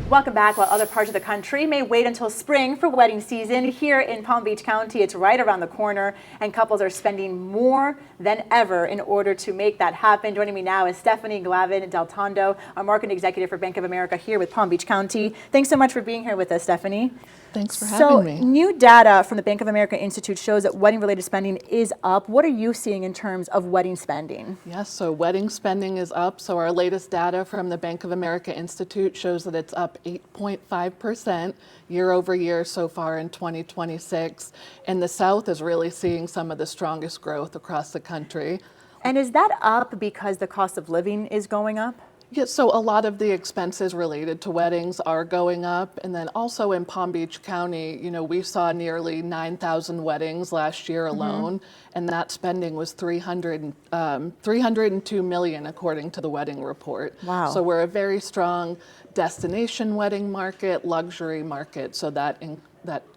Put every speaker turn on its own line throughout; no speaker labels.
Welcome back. While other parts of the country may wait until spring for wedding season, here in Palm Beach County, it's right around the corner, and couples are spending more than ever in order to make that happen. Joining me now is Stephanie Glavin Del Tondo, our marketing executive for Bank of America here with Palm Beach County. Thanks so much for being here with us, Stephanie.
Thanks for having me.
So, new data from the Bank of America Institute shows that wedding-related spending is up. What are you seeing in terms of wedding spending?
Yes, so wedding spending is up. So our latest data from the Bank of America Institute shows that it's up 8.5% year over year so far in 2026. And the South is really seeing some of the strongest growth across the country.
And is that up because the cost of living is going up?
Yeah, so a lot of the expenses related to weddings are going up. And then also in Palm Beach County, we saw nearly 9,000 weddings last year alone. And that spending was 302 million, according to the wedding report.
Wow.
So we're a very strong destination wedding market, luxury market. So that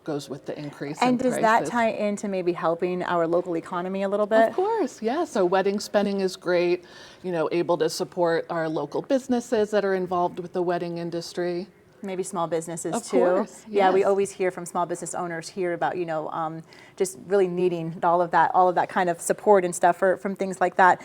goes with the increase in
And does
prices.
that tie into maybe helping our local economy a little bit?
Of course, yeah. So wedding spending is great, able to support our local businesses that are involved with the wedding industry.
Maybe small businesses
Of
too.
course,
Yeah, we
yes.
always hear from small business owners here about just really needing all of that kind of support and stuff from things like that.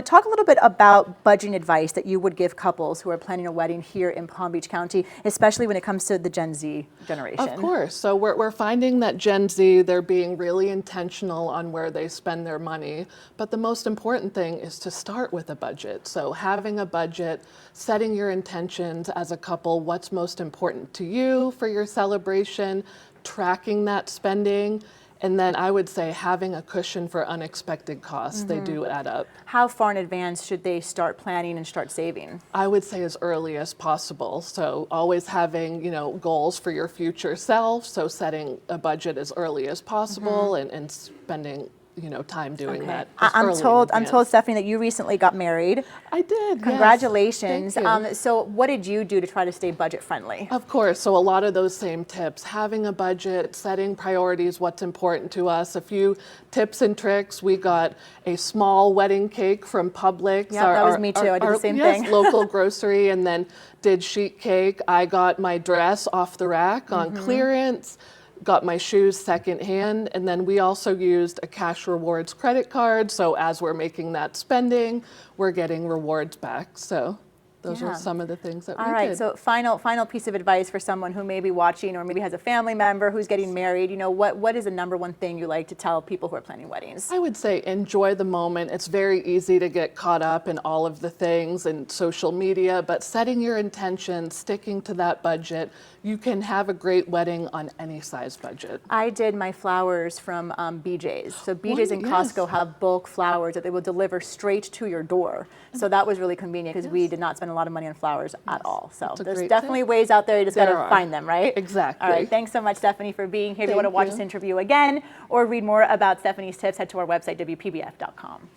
Talk a little bit about budgeting advice that you would give couples who are planning a wedding here in Palm Beach County, especially when it comes to the Gen Z generation.
Of course. So we're finding that Gen Z, they're being really intentional on where they spend their money. But the most important thing is to start with a budget. So having a budget, setting your intentions as a couple, what's most important to you for your celebration, tracking that spending, and then I would say having a cushion for unexpected costs. They do add up.
How far in advance should they start planning and start saving?
I would say as early as possible. So always having, goals for your future self. So setting a budget as early as possible and spending, time doing that. as
I'm
early in
told,
advance.
Stephanie, that you recently got married.
I did. yes.
Congratulations.
Thank you.
So what did you do to try to stay budget friendly?
Of course, so a lot of those same tips, having a budget, setting priorities, what's important to us. A few tips and tricks. We got a small wedding cake from Publix.
Yeah, that was me too. I did the same thing.
Local grocery, and then did sheet cake. I got my dress off the rack on clearance. Got my shoes secondhand, and then we also used a cash rewards credit card. So as we're making that spending, we're getting rewards back. So those
Yeah.
are some of the things that we
All right,
did.
so final piece of advice for someone who may be watching or maybe has a family member who's getting married. What is the number one thing you like to tell people who are planning weddings?
I would say enjoy the moment. It's very easy to get caught up in all of the things and social media, but setting your intention, sticking to that budget, you can have a great wedding on any size budget.
I did my flowers from BJ's. So BJ's and
yes.
Costco have bulk flowers that they will deliver straight to your door. So that was really convenient because we did not spend a lot of money on flowers at all. So
That's a
there's
great
definitely
tip.
ways out there. You just got
There
to
are.
find them, right?
Exactly.
All right. Thanks so much, Stephanie, for being here. If you want to
Thank
watch
you.
this interview again or read more about Stephanie's tips, head to our website, WPBF.com.